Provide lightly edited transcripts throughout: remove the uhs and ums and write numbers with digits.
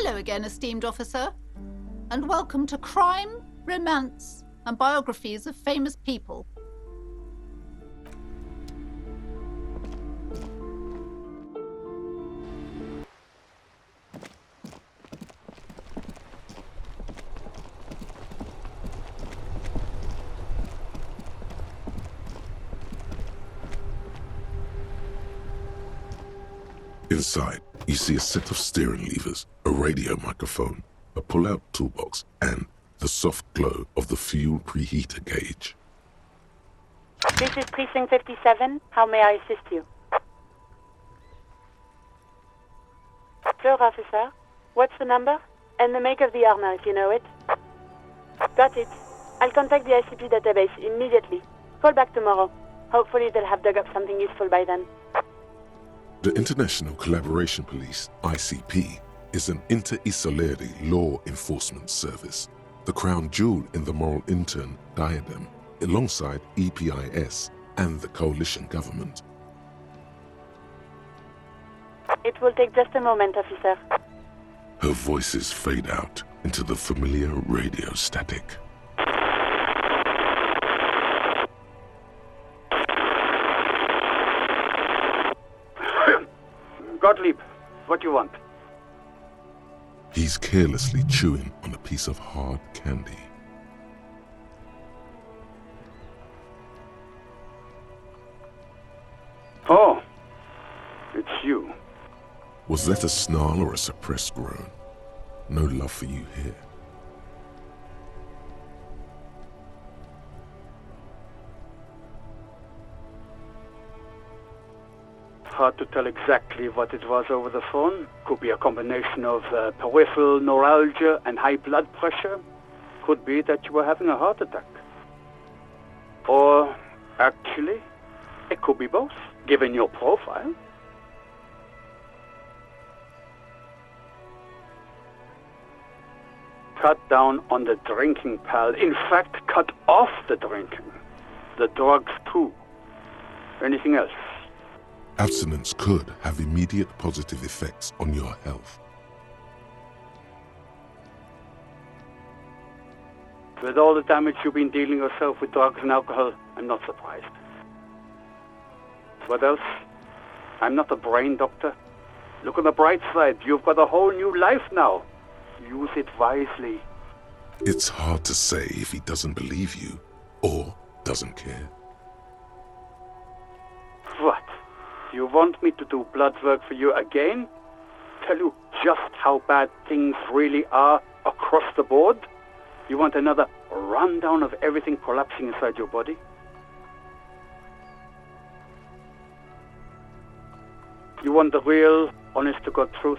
Hello again, esteemed officer, and welcome to Crime, Romance, and Biographies of Famous People. Inside, you see a set of steering levers, a radio microphone, a pull-out toolbox, and the soft glow of the fuel preheater gauge. This is Precinct 57. How may I assist you? Sure, officer. What's the number? And the make of the armor, if you know it. Got it. I'll contact the ICP database immediately. Call back tomorrow. Hopefully they'll have dug up something useful by then. The International Collaboration Police, ICP, is an inter-Isolari law enforcement service, the crown jewel in the moral intern diadem, alongside EPIS and the coalition government. It will take just a moment, officer. Her voices fade out into the familiar radio static. Gottlieb, what do you want? He's carelessly chewing on a piece of hard candy. Oh, it's you. Was that a snarl or a suppressed groan? No love for you here. Hard to tell exactly what it was over the phone. Could be a combination of peripheral neuralgia and high blood pressure. Could be that you were having a heart attack. Or, actually, it could be both, given your profile. Cut down on the drinking, pal. In fact, cut off the drinking. The drugs, too. Anything else? Abstinence could have immediate positive effects on your health. With all the damage you've been dealing yourself with drugs and alcohol, I'm not surprised. What else? I'm not a brain doctor. Look on the bright side. You've got a whole new life now. Use it wisely. It's hard to say if he doesn't believe you or doesn't care. What? You want me to do blood work for you again? Tell you just how bad things really are across the board? You want another rundown of everything collapsing inside your body? You want the real, honest-to-God truth?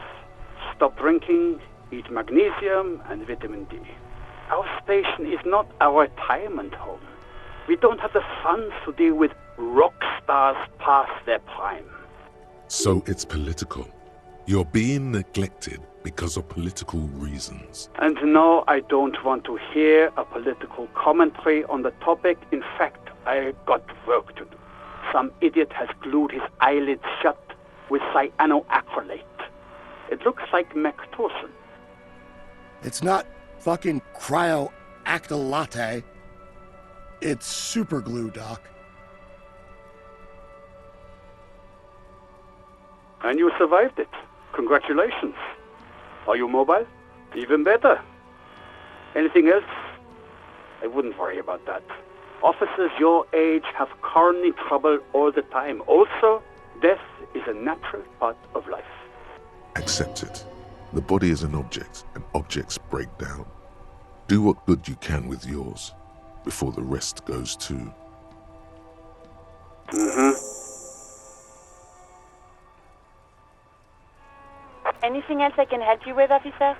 Stop drinking, eat magnesium and vitamin D. Our station is not a retirement home. We don't have the funds to deal with rock stars past their prime. So it's political. You're being neglected because of political reasons. And no, I don't want to hear a political commentary on the topic. In fact, I got work to do. Some idiot has glued his eyelids shut with cyanoacrylate. It looks like Mactorson. It's not fucking cryoacrylate. It's super glue, Doc. And you survived it. Congratulations. Are you mobile? Even better. Anything else? I wouldn't worry about that. Officers your age have coronary trouble all the time. Also, death is a natural part of life. Accept it. The body is an object, and objects break down. Do what good you can with yours, before the rest goes too. Anything else I can help you with, officer?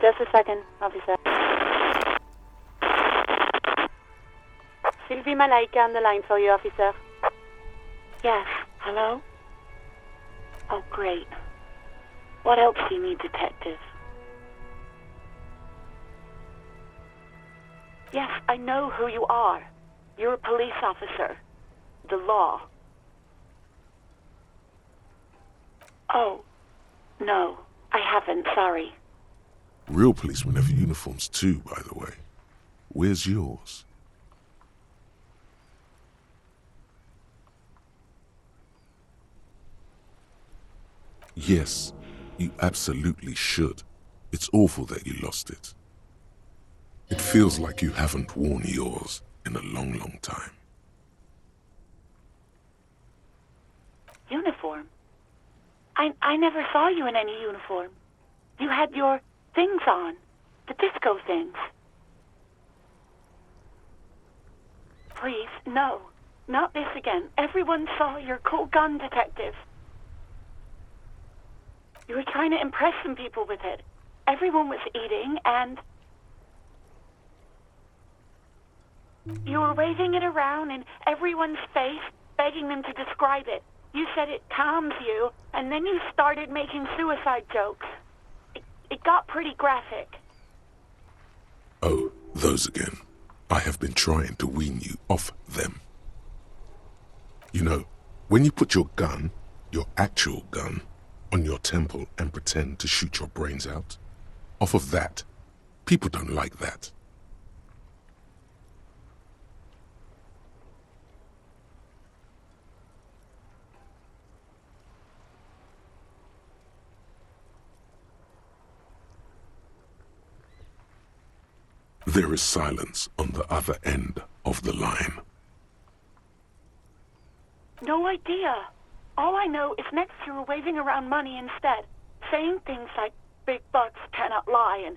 Just a second, officer. Sylvie Malaika on the line for you, officer. Yes, hello? Oh, great. What else do you need, detective? Yes, I know who you are. You're a police officer. The law. Oh, no, I haven't, sorry. Real policemen have uniforms too, by the way. Where's yours? Yes, you absolutely should. It's awful that you lost it. It feels like you haven't worn yours in a long, long time. Uniform? I never saw you in any uniform. You had your things on. The disco things. Please, no. Not this again. Everyone saw your cool gun, detective. You were trying to impress some people with it. Everyone was eating, and you were waving it around in everyone's face, begging them to describe it. You said it calms you, and then you started making suicide jokes. It got pretty graphic. Oh, those again. I have been trying to wean you off them. You know, when you put your gun, your actual gun, on your temple and pretend to shoot your brains out, off of that, people don't like that. There is silence on the other end of the line. No idea. All I know is next you were waving around money instead, saying things like big bucks cannot lie and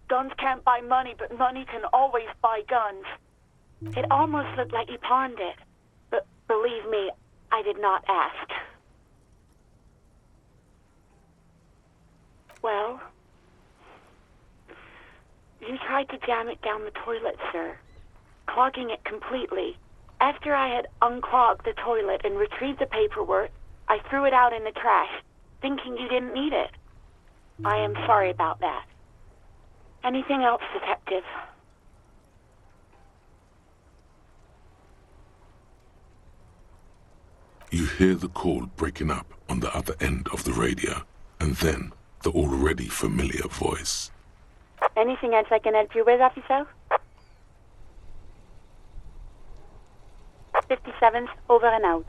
guns can't buy money, but money can always buy guns. It almost looked like you pawned it. But believe me, I did not ask. Well, you tried to jam it down the toilet, sir, clogging it completely. After I had unclogged the toilet and retrieved the paperwork, I threw it out in the trash, thinking you didn't need it. I am sorry about that. Anything else, detective? You hear the call breaking up on the other end of the radio, and then the already familiar voice. Anything else I can help you with, officer? 57's over and out.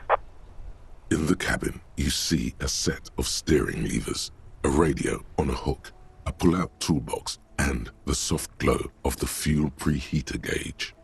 In the cabin, you see a set of steering levers, a radio on a hook, a pull-out toolbox, and the soft glow of the fuel preheater gauge.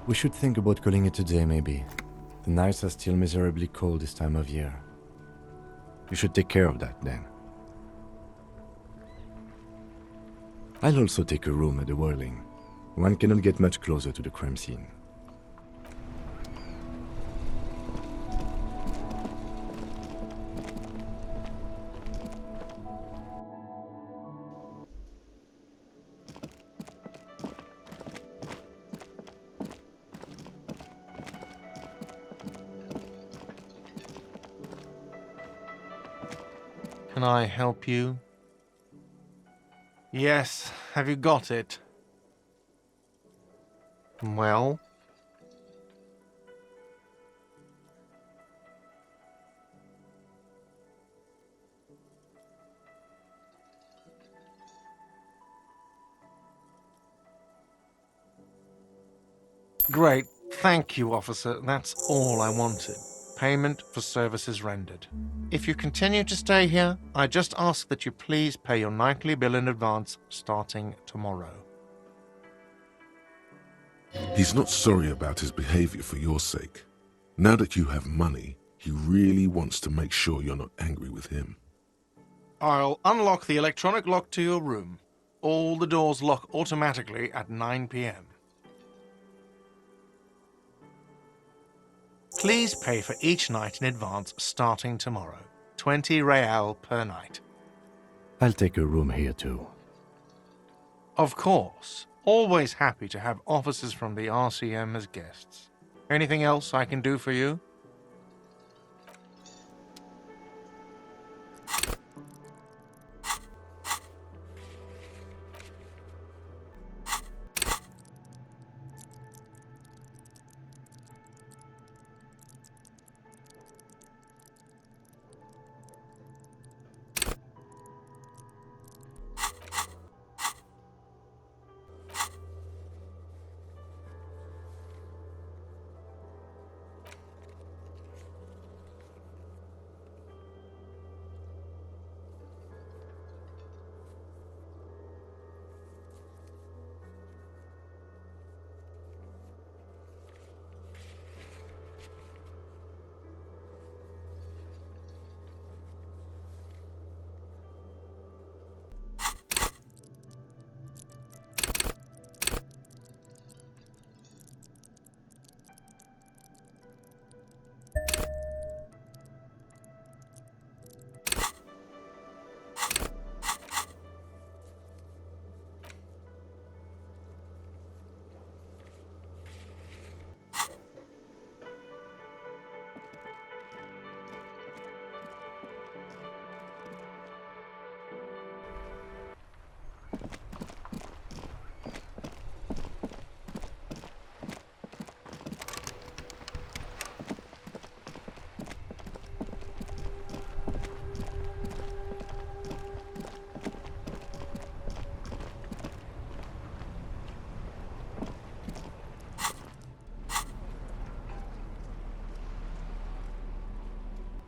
We should think about calling it a day, maybe. The nights are still miserably cold this time of year. You should take care of that, then. I'll also take a room at the Whirling. One cannot get much closer to the crime scene. Can I help you? Yes, have you got it? Well? Great, thank you, officer. That's all I wanted. payment for services rendered. If you continue to stay here, I just ask that you please pay your nightly bill in advance starting tomorrow. He's not sorry about his behavior for your sake. Now that you have money, he really wants to make sure you're not angry with him. I'll unlock the electronic lock to your room. All the doors lock automatically at 9 p.m. Please pay for each night in advance starting tomorrow. 20 real per night. I'll take a room here too. Of course. Always happy to have officers from the RCM as guests. Anything else I can do for you?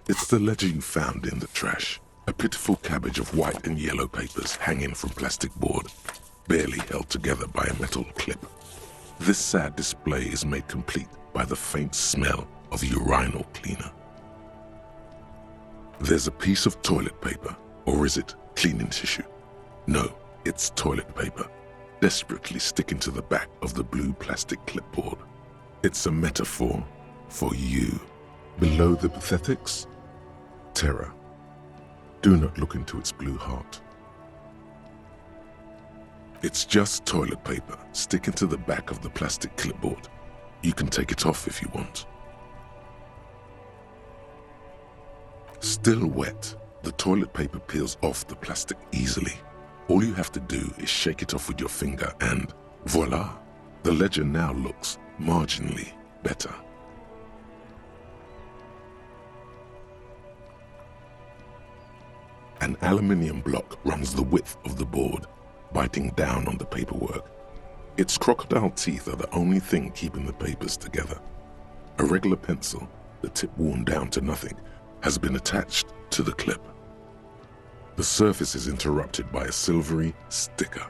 It's the ledger you found in the trash. A pitiful cabbage of white and yellow papers hanging from plastic board, barely held together by a metal clip. This sad display is made complete by the faint smell of urinal cleaner. There's a piece of toilet paper, or is it cleaning tissue? No, it's toilet paper, desperately sticking to the back of the blue plastic clipboard. It's a metaphor for you. Below the pathetics, terror. Do not look into its blue heart. It's just toilet paper sticking to the back of the plastic clipboard. You can take it off if you want. Still wet, the toilet paper peels off the plastic easily. All you have to do is shake it off with your finger and voila! The ledger now looks marginally better. An aluminium block runs the width of the board, biting down on the paperwork. Its crocodile teeth are the only thing keeping the papers together. A regular pencil, the tip worn down to nothing, has been attached to the clip. The surface is interrupted by a silvery sticker.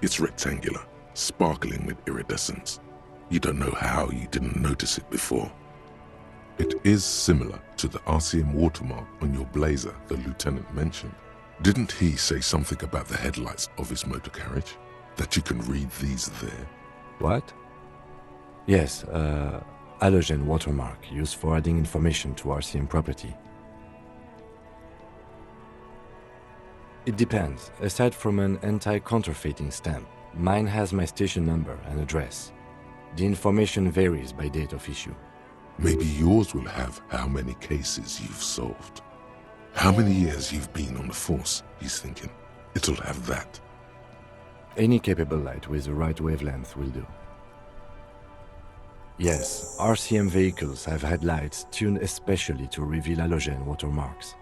It's rectangular, sparkling with iridescence. You don't know how you didn't notice it before. It is similar to the RCM watermark on your blazer the lieutenant mentioned. Didn't he say something about the headlights of his motor carriage? That you can read these there? What? Yes, halogen watermark used for adding information to RCM property. It depends. Aside from an anti-counterfeiting stamp, mine has my station number and address. The information varies by date of issue. Maybe yours will have how many cases you've solved. How many years you've been on the force, he's thinking. It'll have that. Any capable light with the right wavelength will do. Yes, RCM vehicles have had lights tuned especially to reveal halogen watermarks.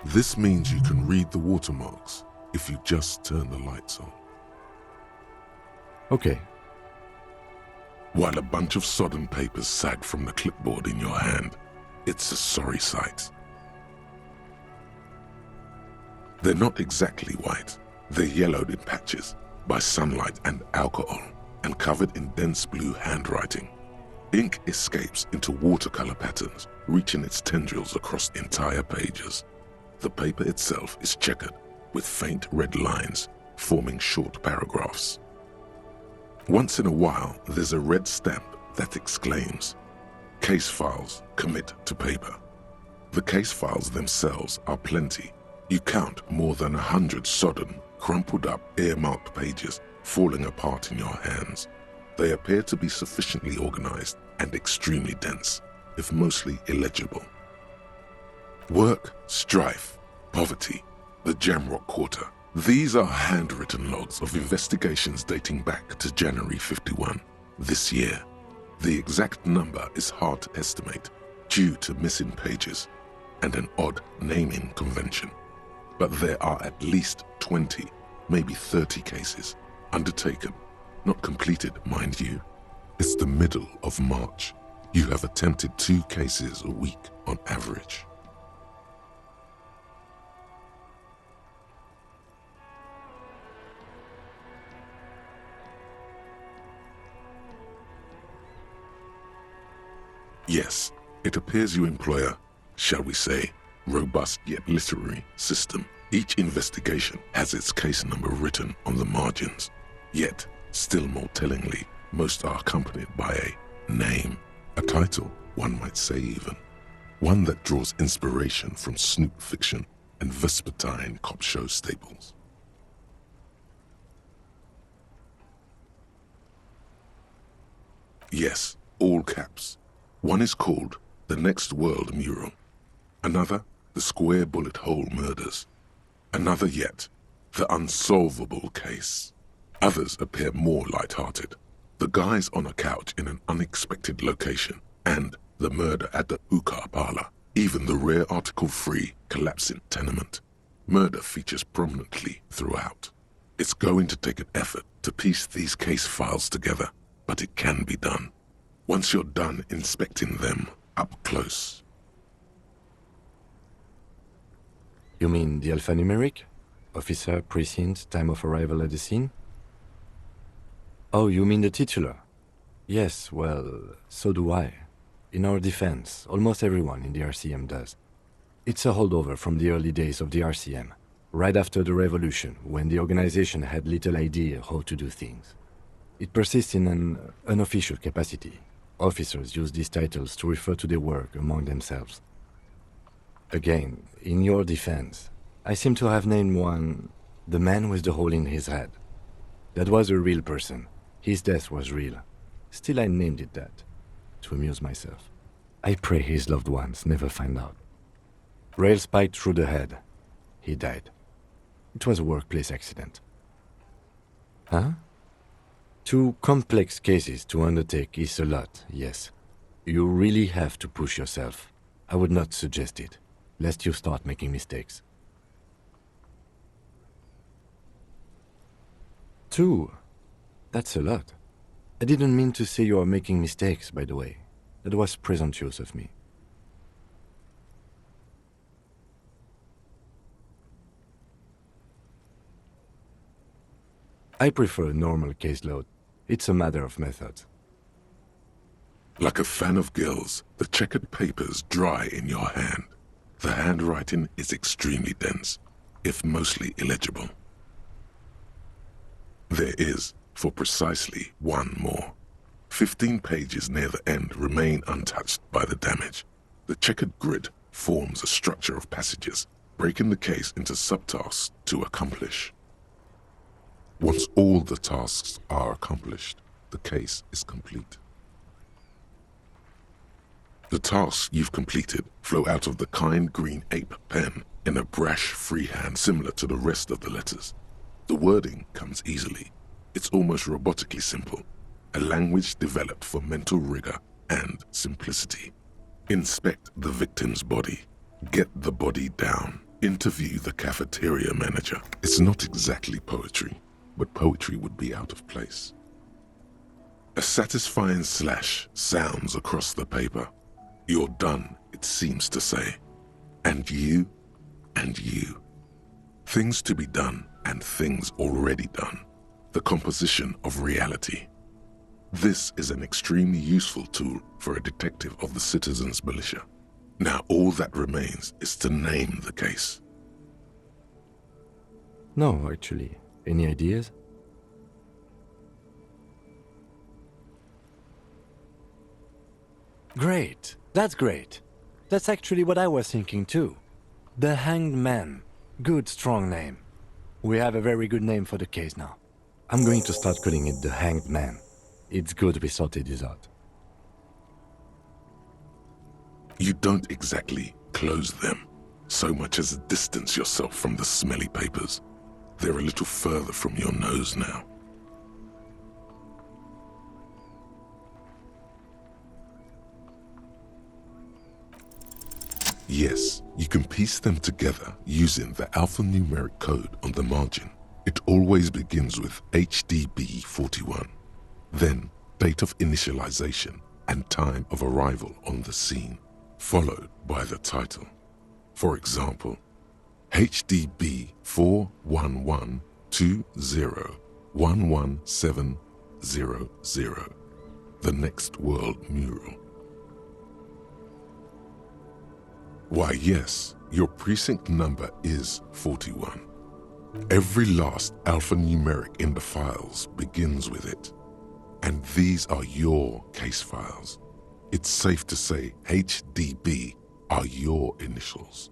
This means you can read the watermarks if you just turn the lights on. Okay. While a bunch of sodden papers sag from the clipboard in your hand, It's a sorry sight. They're not exactly white. They're yellowed in patches by sunlight and alcohol and covered in dense blue handwriting. Ink escapes into watercolor patterns, reaching its tendrils across entire pages. The paper itself is checkered with faint red lines forming short paragraphs. Once in a while, there's a red stamp that exclaims, "Case files commit to paper." The case files themselves are plenty. You count more than 100 sodden, crumpled up, earmarked pages falling apart in your hands. They appear to be sufficiently organized and extremely dense, if mostly illegible. Work, strife, poverty, the Jamrock Quarter. These are handwritten logs of investigations dating back to January 51, this year. The exact number is hard to estimate due to missing pages and an odd naming convention. But there are at least 20, maybe 30 cases undertaken, not completed, mind you. It's the middle of March. You have attempted 2 cases a week on average. Yes, it appears you employ a, shall we say, robust yet literary system. Each investigation has its case number written on the margins. Yet, still more tellingly, most are accompanied by a name, a title, one might say even. One that draws inspiration from snoop fiction and vespertine cop show staples. Yes, all caps. One is called The Next World Mural. Another, The Square Bullet Hole Murders. Another yet, The Unsolvable Case. Others appear more light-hearted. The guys on a couch in an unexpected location, and the murder at the hookah parlor. Even the rare article-free collapsing tenement. Murder features prominently throughout. It's going to take an effort to piece these case files together, but it can be done. Once you're done inspecting them up close. You mean the alphanumeric? Officer, precinct, time of arrival at the scene? Oh, you mean the titular? Yes, well, so do I. In our defense, almost everyone in the RCM does. It's a holdover from the early days of the RCM, right after the revolution, when the organization had little idea how to do things. It persists in an unofficial capacity. Officers use these titles to refer to their work among themselves. Again, in your defense, I seem to have named one the man with the hole in his head. That was a real person. His death was real. Still I named it that, to amuse myself. I pray his loved ones never find out. Rail spiked through the head. He died. It was a workplace accident. Huh? 2 complex cases to undertake is a lot, yes. You really have to push yourself. I would not suggest it, lest you start making mistakes. 2? That's a lot. I didn't mean to say you are making mistakes, by the way. That was presumptuous of me. I prefer a normal caseload. It's a matter of method. Like a fan of gills, the checkered papers dry in your hand. The handwriting is extremely dense, if mostly illegible. There is, for precisely 1 more. 15 pages near the end remain untouched by the damage. The checkered grid forms a structure of passages, breaking the case into subtasks to accomplish. Once all the tasks are accomplished, the case is complete. The tasks you've completed flow out of the kind green ape pen in a brash freehand similar to the rest of the letters. The wording comes easily. It's almost robotically simple, a language developed for mental rigor and simplicity. Inspect the victim's body. Get the body down. Interview the cafeteria manager. It's not exactly poetry, but poetry would be out of place. A satisfying slash sounds across the paper. You're done, it seems to say. And you, and you. Things to be done and things already done. The composition of reality. This is an extremely useful tool for a detective of the citizens' militia. Now all that remains is to name the case. No, actually. Any ideas? Great. That's great. That's actually what I was thinking too. The Hanged Man. Good, strong name. We have a very good name for the case now. I'm going to start calling it the Hanged Man. It's good we sorted this out. You don't exactly close them, so much as distance yourself from the smelly papers. They're a little further from your nose now. Yes, you can piece them together using the alphanumeric code on the margin. It always begins with HDB41, then date of initialization and time of arrival on the scene, followed by the title. For example, HDB 41120111700, the Next World Mural. Why yes, your precinct number is 41. Every last alphanumeric in the files begins with it. And these are your case files. It's safe to say HDB are your initials.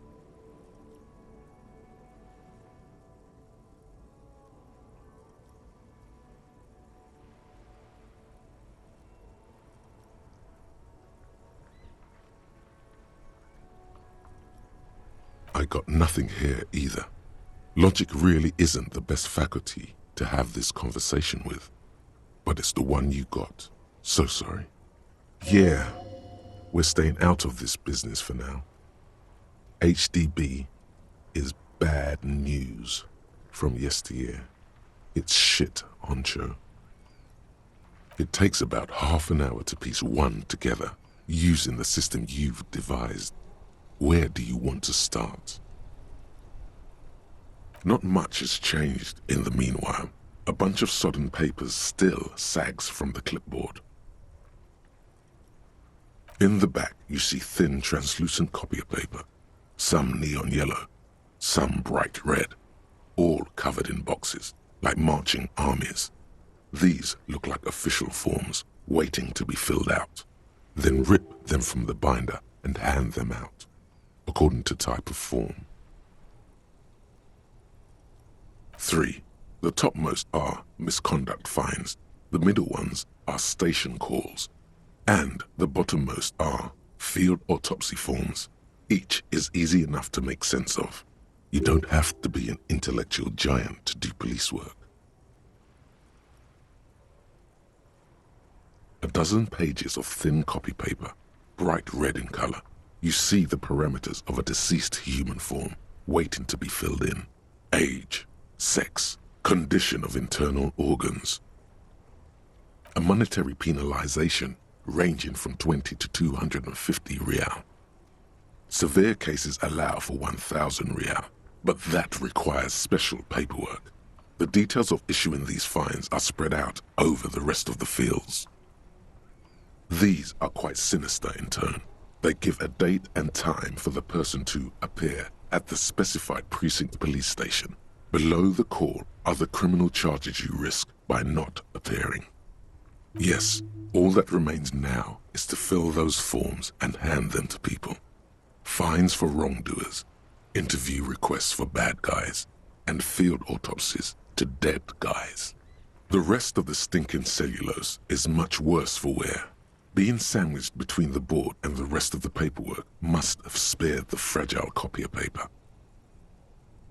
I got nothing here either. Logic really isn't the best faculty to have this conversation with, but it's the one you got. So sorry. Yeah, we're staying out of this business for now. HDB is bad news from yesteryear. It's shit, honcho. It takes about half an hour to piece one together using the system you've devised. Where do you want to start? Not much has changed in the meanwhile. A bunch of sodden papers still sags from the clipboard. In the back, you see thin, translucent copier paper. Some neon yellow, some bright red, all covered in boxes, like marching armies. These look like official forms, waiting to be filled out. Then rip them from the binder and hand them out, according to type of form. 3. The topmost are misconduct fines, the middle ones are station calls, and the bottommost are field autopsy forms. Each is easy enough to make sense of. You don't have to be an intellectual giant to do police work. A dozen pages of thin copy paper, bright red in color. You see the parameters of a deceased human form waiting to be filled in. Age, sex, condition of internal organs. A monetary penalization ranging from 20 to 250 real. Severe cases allow for 1,000 real, but that requires special paperwork. The details of issuing these fines are spread out over the rest of the fields. These are quite sinister in turn. They give a date and time for the person to appear at the specified precinct police station. Below the call are the criminal charges you risk by not appearing. Yes, all that remains now is to fill those forms and hand them to people. Fines for wrongdoers, interview requests for bad guys, and field autopsies to dead guys. The rest of the stinking cellulose is much worse for wear. Being sandwiched between the board and the rest of the paperwork must have spared the fragile copier paper.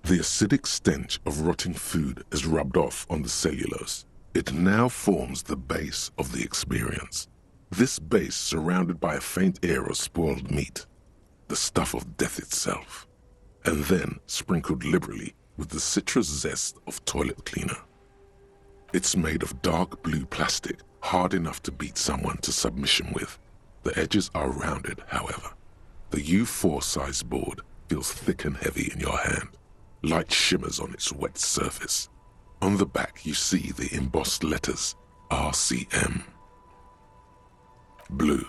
The acidic stench of rotting food is rubbed off on the cellulose. It now forms the base of the experience. This base surrounded by a faint air of spoiled meat, the stuff of death itself, and then sprinkled liberally with the citrus zest of toilet cleaner. It's made of dark blue plastic, hard enough to beat someone to submission with. The edges are rounded, however. The U4 size board feels thick and heavy in your hand. Light shimmers on its wet surface. On the back you see the embossed letters RCM. Blue.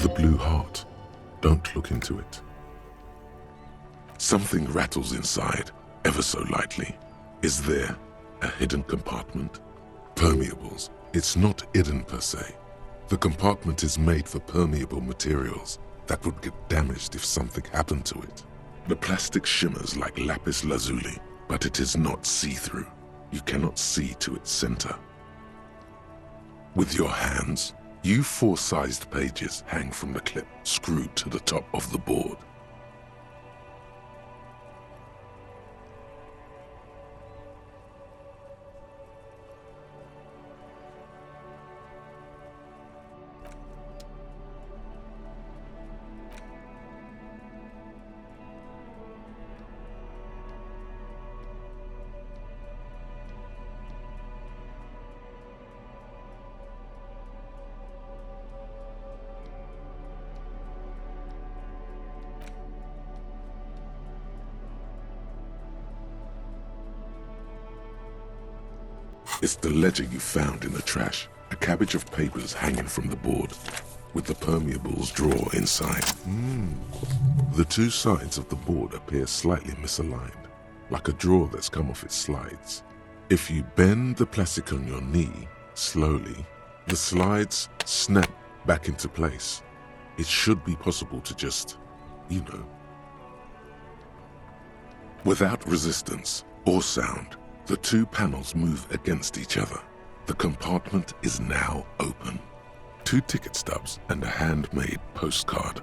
The blue heart. Don't look into it. Something rattles inside, ever so lightly. Is there a hidden compartment? Permeables. It's not hidden per se. The compartment is made for permeable materials that would get damaged if something happened to it. The plastic shimmers like lapis lazuli, but it is not see-through. You cannot see to its center. With your hands, U4-sized pages hang from the clip screwed to the top of the board. It's the ledger you found in the trash, a cabbage of papers hanging from the board, with the permeables drawer inside. The two sides of the board appear slightly misaligned, like a drawer that's come off its slides. If you bend the plastic on your knee slowly, the slides snap back into place. It should be possible to just, without resistance or sound, the two panels move against each other. The compartment is now open. 2 ticket stubs and a handmade postcard.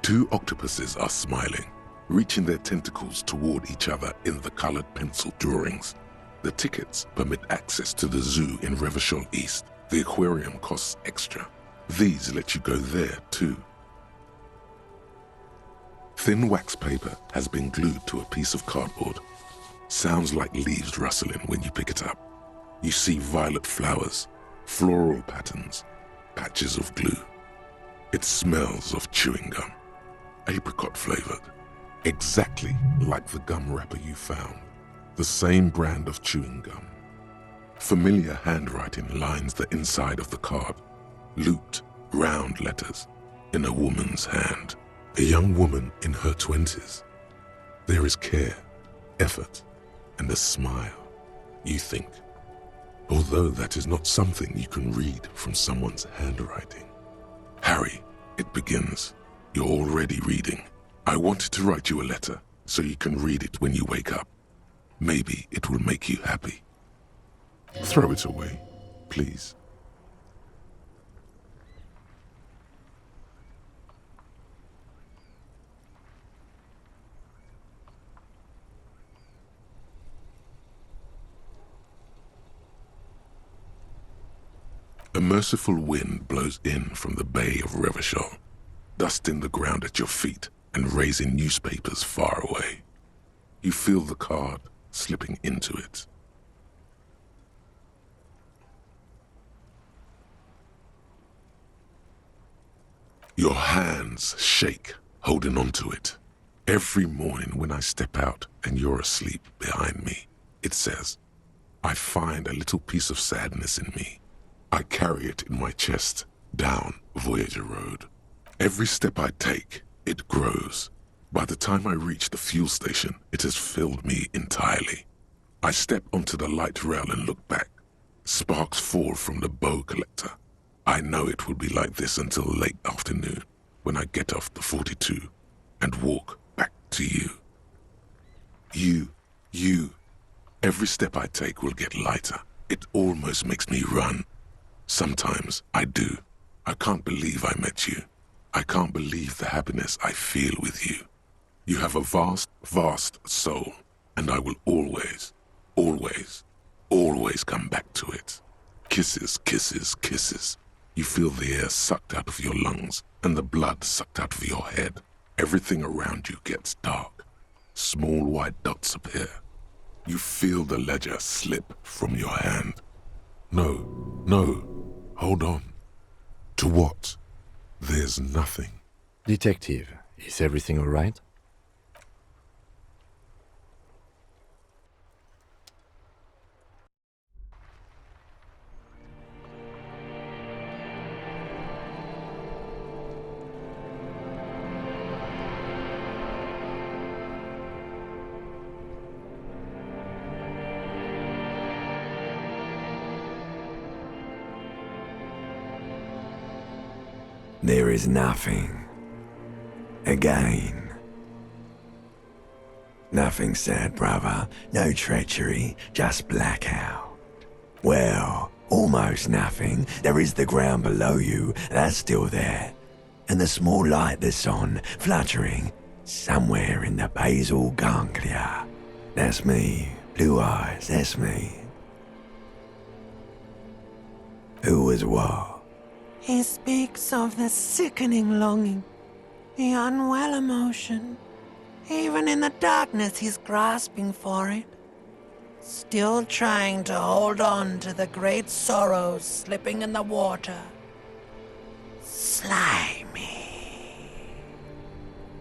2 octopuses are smiling, reaching their tentacles toward each other in the colored pencil drawings. The tickets permit access to the zoo in Regression East. The aquarium costs extra. These let you go there too. Thin wax paper has been glued to a piece of cardboard. Sounds like leaves rustling when you pick it up. You see violet flowers, floral patterns, patches of glue. It smells of chewing gum, apricot flavored, exactly like the gum wrapper you found, the same brand of chewing gum. Familiar handwriting lines the inside of the card, looped, round letters in a woman's hand. A young woman in her 20s. There is care, effort, and a smile, you think. Although that is not something you can read from someone's handwriting. Harry, it begins. You're already reading. I wanted to write you a letter so you can read it when you wake up. Maybe it will make you happy. Throw it away, please. A merciful wind blows in from the bay of Regression, dusting the ground at your feet and raising newspapers far away. You feel the card slipping into it. Your hands shake, holding onto it. Every morning when I step out and you're asleep behind me, it says, I find a little piece of sadness in me. I carry it in my chest, down Voyager Road. Every step I take, it grows. By the time I reach the fuel station, it has filled me entirely. I step onto the light rail and look back. Sparks fall from the bow collector. I know it will be like this until late afternoon, when I get off the 42 and walk back to you. You. Every step I take will get lighter. It almost makes me run. Sometimes I do. I can't believe I met you. I can't believe the happiness I feel with you. You have a vast, vast soul, and I will always, always, always come back to it. Kisses, kisses, kisses. You feel the air sucked out of your lungs and the blood sucked out of your head. Everything around you gets dark. Small white dots appear. You feel the ledger slip from your hand. No, Hold on. To what? There's nothing. Detective, is everything all right? There is nothing. Again. Nothing sad, brother. No treachery, just blackout. Well, almost nothing. There is the ground below you, that's still there. And the small light that's on, fluttering, somewhere in the basal ganglia. That's me. Blue eyes, that's me. Who was what? He speaks of the sickening longing, the unwell emotion. Even in the darkness, he's grasping for it. Still trying to hold on to the great sorrows slipping in the water. Slimy.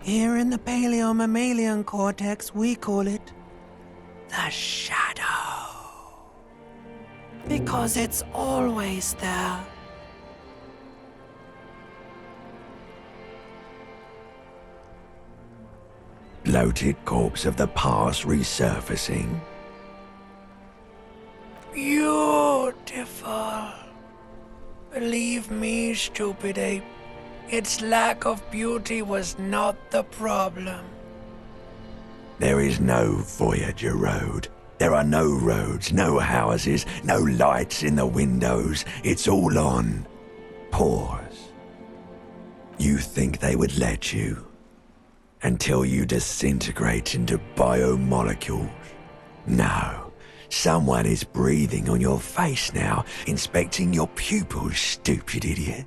Here in the paleo-mammalian cortex, we call it the shadow. Because it's always there. Bloated corpse of the past resurfacing. Beautiful. Believe me, stupid ape, its lack of beauty was not the problem. There is no Voyager Road. There are no roads, no houses, no lights in the windows. It's all on pause. You think they would let you? Until you disintegrate into biomolecules. No, someone is breathing on your face now, inspecting your pupils, stupid idiot.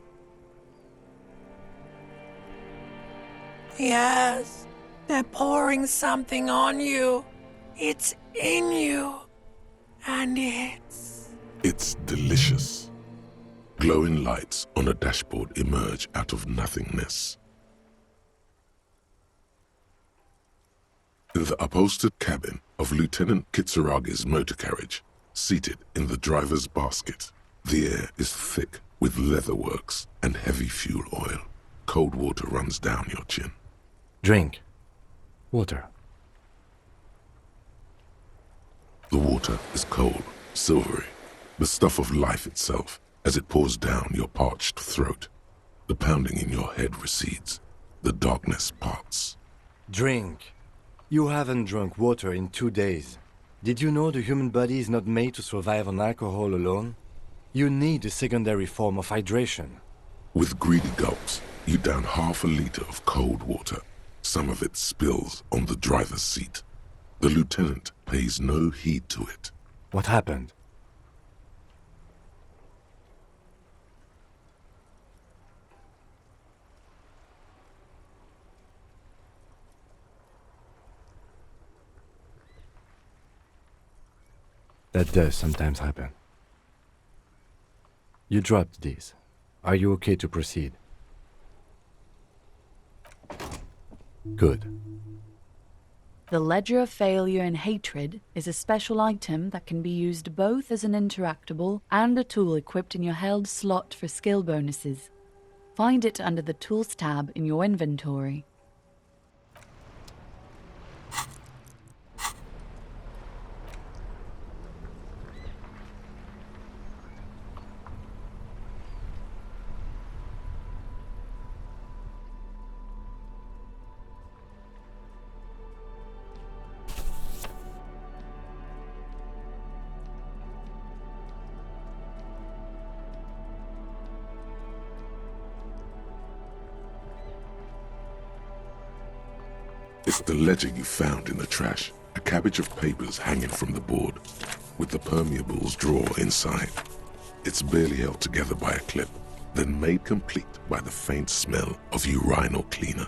Yes, they're pouring something on you. It's in you. And It's delicious. Glowing lights on a dashboard emerge out of nothingness. In the upholstered cabin of Lieutenant Kitsuragi's motor carriage, seated in the driver's basket, the air is thick with leatherworks and heavy fuel oil. Cold water runs down your chin. Drink. Water. The water is cold, silvery, the stuff of life itself as it pours down your parched throat. The pounding in your head recedes. The darkness parts. Drink. You haven't drunk water in 2 days. Did you know the human body is not made to survive on alcohol alone? You need a secondary form of hydration. With greedy gulps, you down half a liter of cold water. Some of it spills on the driver's seat. The lieutenant pays no heed to it. What happened? That does sometimes happen. You dropped these. Are you okay to proceed? Good. The Ledger of Failure and Hatred is a special item that can be used both as an interactable and a tool equipped in your held slot for skill bonuses. Find it under the Tools tab in your inventory. It's the ledger you found in the trash, a cabbage of papers hanging from the board, with the permeables drawer inside. It's barely held together by a clip, then made complete by the faint smell of urinal cleaner.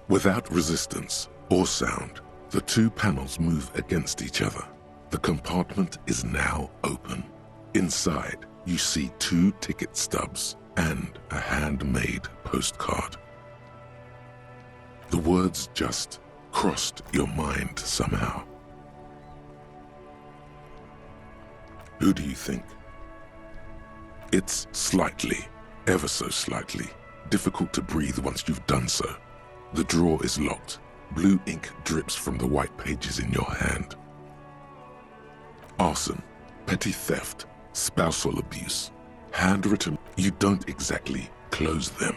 Without resistance or sound, the two panels move against each other. The compartment is now open. Inside, you see 2 ticket stubs and a handmade postcard. The words just crossed your mind somehow. Who do you think? It's slightly, ever so slightly, difficult to breathe once you've done so. The drawer is locked. Blue ink drips from the white pages in your hand. Arson, petty theft, spousal abuse, handwritten. You don't exactly close them.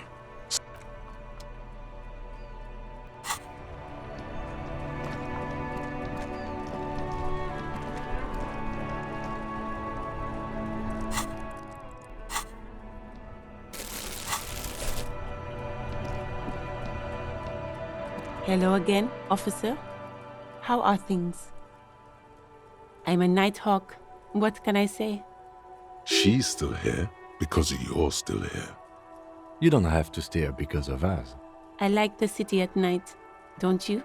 Hello again, officer. How are things? I'm a Nighthawk. What can I say? She's still here because you're still here. You don't have to stay here because of us. I like the city at night, don't you?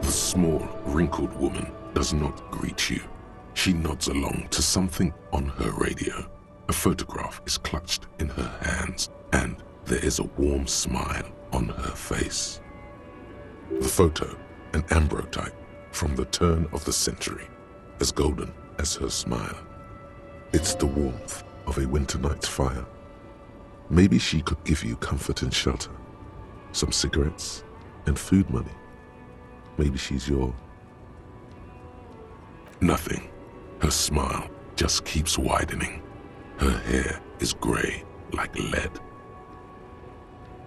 The small, wrinkled woman does not greet you. She nods along to something on her radio. A photograph is clutched in her hands, and there is a warm smile on her face. The photo, an ambrotype from the turn of the century, as golden as her smile. It's the warmth of a winter night's fire. Maybe she could give you comfort and shelter, some cigarettes and food money. Maybe she's your... Nothing. Her smile just keeps widening. Her hair is gray like lead.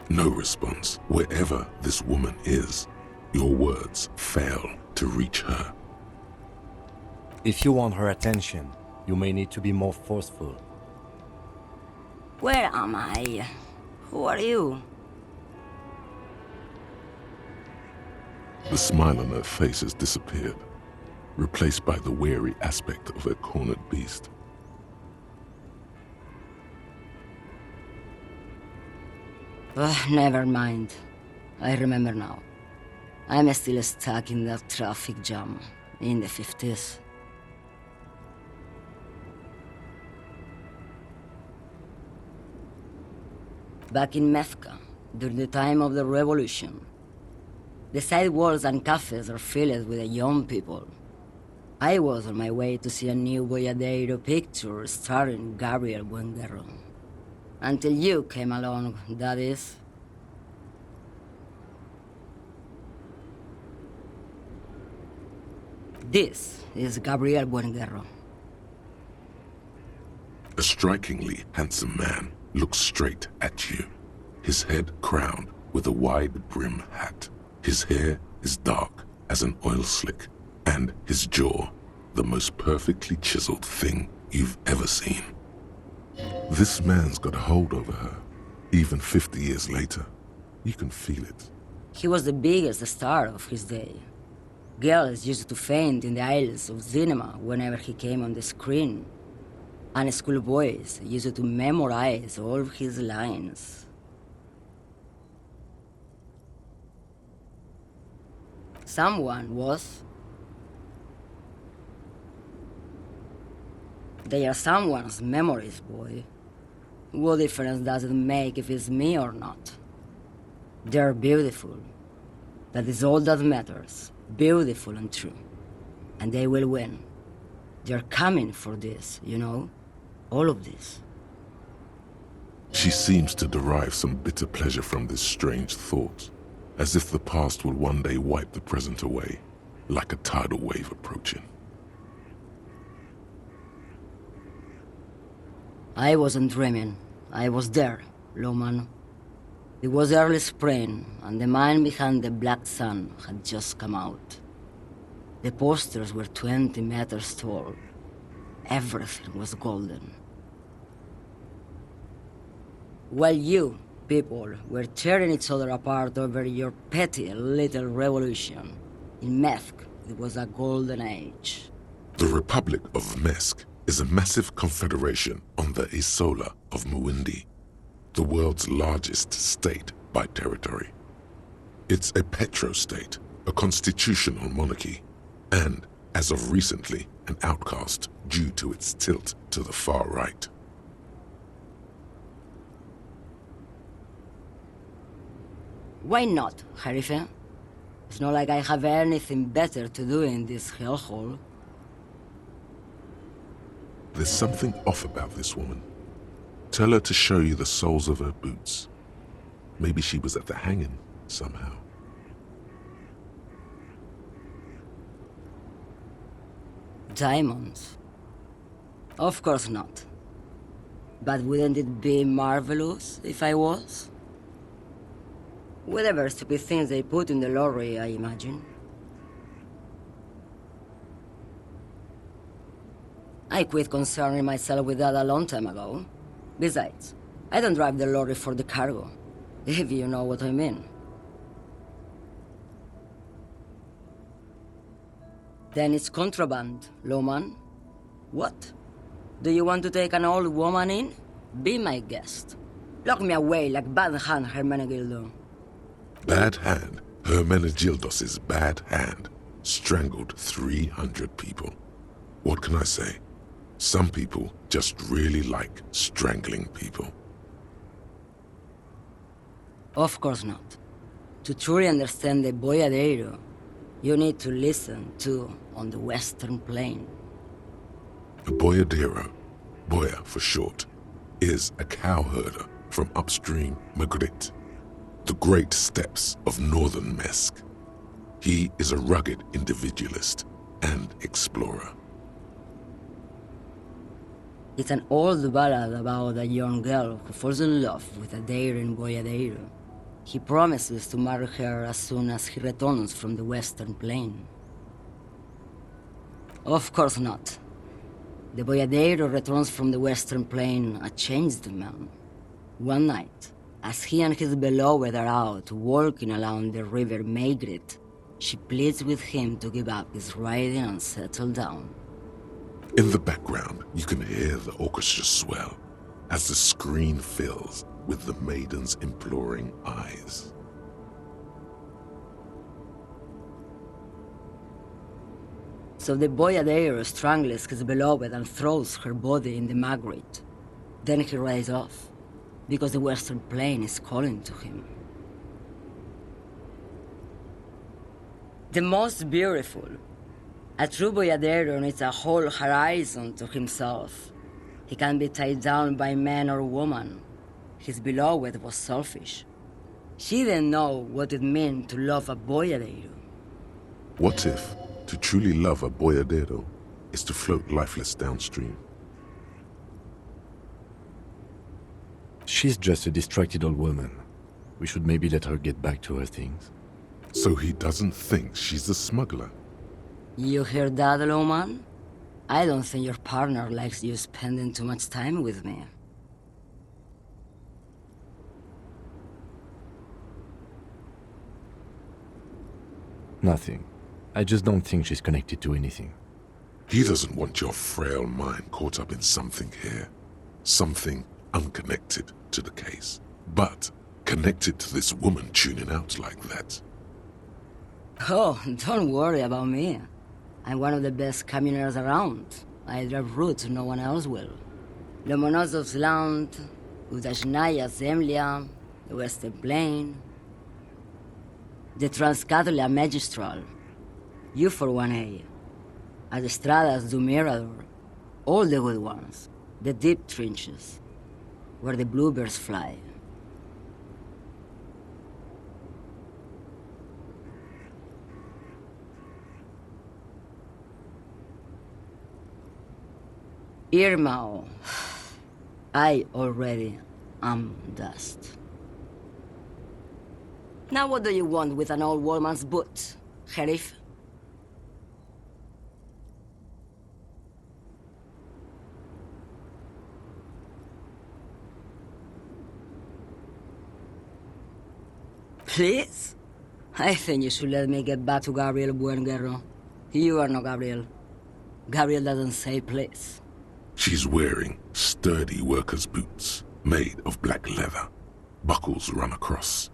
No response. Wherever this woman is, your words fail to reach her. If you want her attention, you may need to be more forceful. Where am I? Who are you? The smile on her face has disappeared, replaced by the weary aspect of a cornered beast. Never mind. I remember now. I'm still stuck in that traffic jam in the 50s. Back in Mecca, during the time of the revolution, the sidewalks and cafes are filled with young people. I was on my way to see a new Boyadero picture starring Gabriel Buenguerro. Until you came along, that is. This is Gabriel Buenguerro. A strikingly handsome man looks straight at you, his head crowned with a wide brim hat. His hair is dark as an oil slick, and his jaw the most perfectly chiseled thing you've ever seen. This man's got a hold over her, even 50 years later. You can feel it. He was the biggest star of his day. Girls used to faint in the aisles of cinema whenever he came on the screen. And schoolboys used to memorize all of his lines. Someone was. They are someone's memories, boy. What difference does it make if it's me or not? They're beautiful. That is all that matters. Beautiful and true. And they will win. They're coming for this, you know? All of this. She seems to derive some bitter pleasure from this strange thought, as if the past will one day wipe the present away, like a tidal wave approaching. I wasn't dreaming. I was there, Loman. It was early spring, and the man behind the black sun had just come out. The posters were 20 meters tall. Everything was golden. While you, people, were tearing each other apart over your petty little revolution, in Methk, it was a golden age. The Republic of Mesk is a massive confederation on the Isola of Muindi, the world's largest state by territory. It's a petrostate, a constitutional monarchy, and, as of recently, an outcast due to its tilt to the far right. Why not, Harife? It's not like I have anything better to do in this hellhole. There's something off about this woman. Tell her to show you the soles of her boots. Maybe she was at the hanging somehow. Diamonds? Of course not. But wouldn't it be marvelous if I was? Whatever stupid things they put in the lorry, I imagine. I quit concerning myself with that a long time ago. Besides, I don't drive the lorry for the cargo, if you know what I mean. Then it's contraband, lawman. What? Do you want to take an old woman in? Be my guest. Lock me away like Bad Hand Hermenegildo. Bad Hand, Hermenegildos's bad hand, strangled 300 people. What can I say? Some people just really like strangling people. Of course not. To truly understand the boyadero, you need to listen to On the Western Plain. A boyadero, boya for short, is a cowherder from upstream Magritte, the great steppes of northern Mesk. He is a rugged individualist and explorer. It's an old ballad about a young girl who falls in love with a daring boyadero. He promises to marry her as soon as he returns from the Western Plain. Of course not. The boyadero returns from the Western Plain a changed man. One night, as he and his beloved are out walking along the river Maigret, she pleads with him to give up his riding and settle down. In the background, you can hear the orchestra swell as the screen fills with the maiden's imploring eyes. So the boyadero strangles his beloved and throws her body in the Magritte. Then he rides off, because the Western Plain is calling to him. The most beautiful. A true boyadero needs a whole horizon to himself. He can't be tied down by man or woman. His beloved was selfish. She didn't know what it meant to love a boyadero. What if to truly love a boyadero is to float lifeless downstream? She's just a distracted old woman. We should maybe let her get back to her things. So he doesn't think she's a smuggler? You hear that, lawman? I don't think your partner likes you spending too much time with me. Nothing. I just don't think she's connected to anything. He doesn't want your frail mind caught up in something here. Something unconnected to the case, but connected to this woman tuning out like that. Oh, don't worry about me. I'm one of the best camioners around. I drive routes no one else will. Lomonosov's Land, Udashnaya Zemlya, the Western Plain, the Transcatolia Magistral, U41A, Autostradas do Mirador, all the good ones, the deep trenches, where the bluebirds fly. Irmao, I already am dust. Now what do you want with an old woman's boot, Sheriff? Please? I think you should let me get back to Gabriel Buenguerro. You are not Gabriel. Gabriel doesn't say please. She's wearing sturdy worker's boots made of black leather. Buckles run across.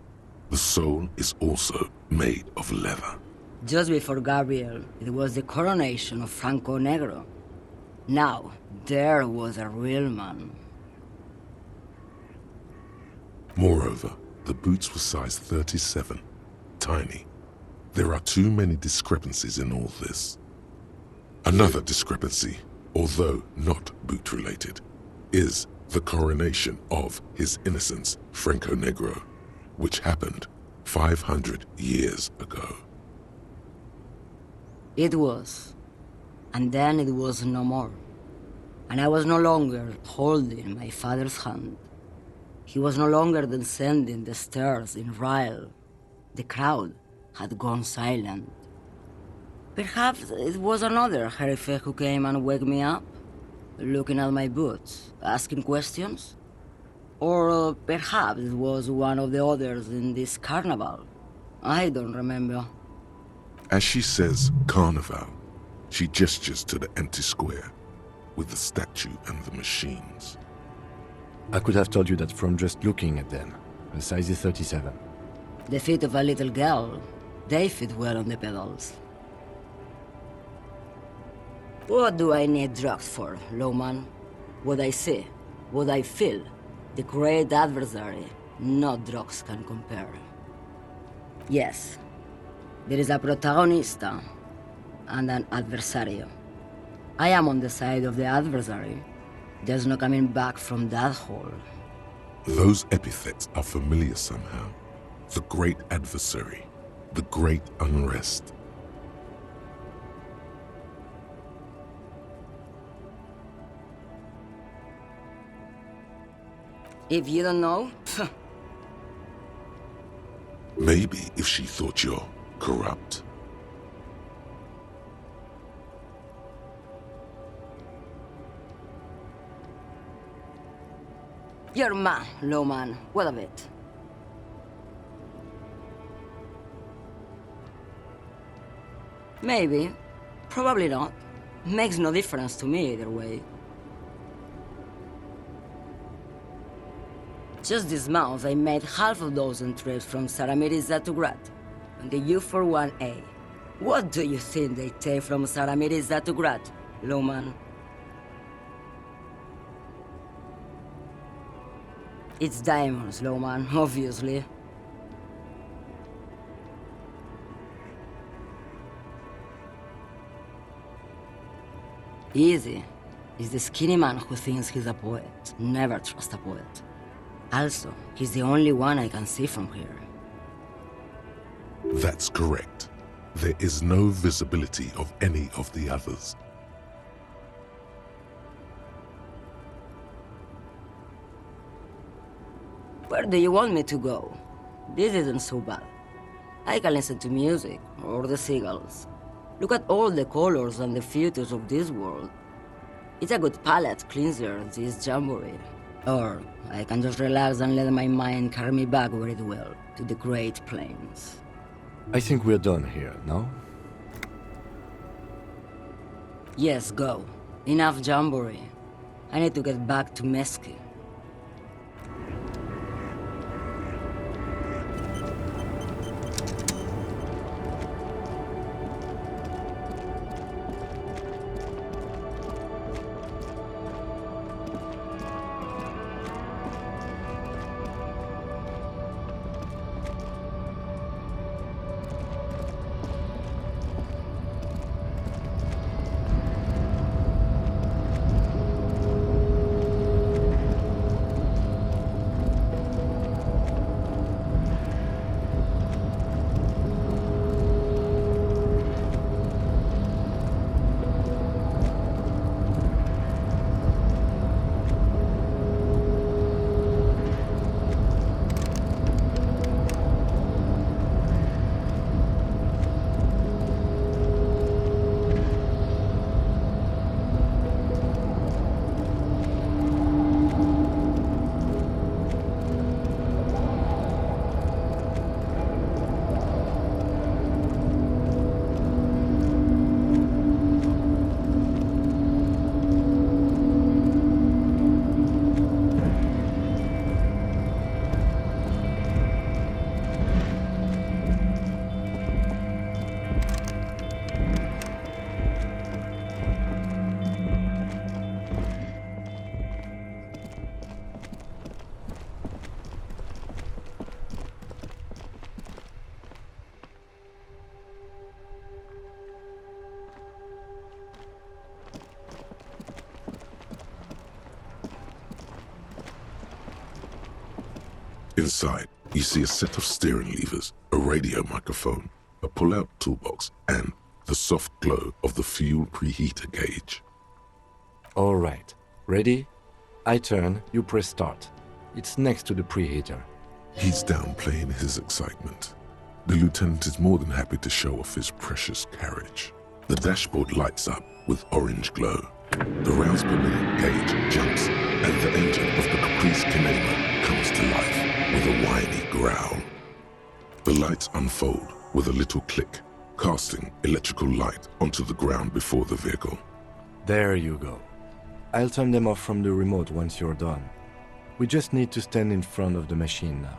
The sole is also made of leather. Just before Gabriel, it was the coronation of Franco Negro. Now, there was a real man. Moreover, the boots were size 37. Tiny. There are too many discrepancies in all this. Another discrepancy, although not boot-related, is the coronation of His Innocence, Franco Negro, which happened 500 years ago. It was. And then it was no more. And I was no longer holding my father's hand. He was no longer descending the stairs in Ryle. The crowd had gone silent. Perhaps it was another Sheriff who came and woke me up, looking at my boots, asking questions. Or perhaps it was one of the others in this carnival. I don't remember. As she says carnival, she gestures to the empty square with the statue and the machines. I could have told you that from just looking at them. A size is 37. The feet of a little girl, they fit well on the pedals. What do I need drugs for, Lowman? What I see, what I feel, the great adversary, no drugs can compare. Yes, there is a protagonista and an adversario. I am on the side of the adversary. There's no coming back from that hole. Those epithets are familiar somehow. The great adversary, the great unrest. If you don't know, Maybe if she thought you're corrupt. you're mad, Lowman. What of it? Maybe. Probably not. Makes no difference to me either way. Just this month, I made half a dozen trips from Saramiriza to Garte, on the U41A. What do you think they take from Saramiriza to Garte, Lowman? It's diamonds, Lowman, obviously. Easy. It's the skinny man who thinks he's a poet. Never trust a poet. Also, he's the only one I can see from here. That's correct. There is no visibility of any of the others. Where do you want me to go? This isn't so bad. I can listen to music, or the seagulls. Look at all the colors and the features of this world. It's a good palate cleanser, this jamboree. Or I can just relax and let my mind carry me back where it will, to the Great Plains. I think we're done here, no? Yes, go. Enough jamboree. I need to get back to Mesky. Inside, you see a set of steering levers, a radio microphone, a pull-out toolbox, and the soft glow of the fuel preheater gauge. All right. Ready? I turn, you press start. It's next to the preheater. He's downplaying his excitement. The lieutenant is more than happy to show off his precious carriage. The dashboard lights up with orange glow. The rounds per minute gauge jumps, and the engine of the Caprice Kinema comes to life with a whiny growl. The lights unfold with a little click, casting electrical light onto the ground before the vehicle. There you go. I'll turn them off from the remote once you're done. We just need to stand in front of the machine now.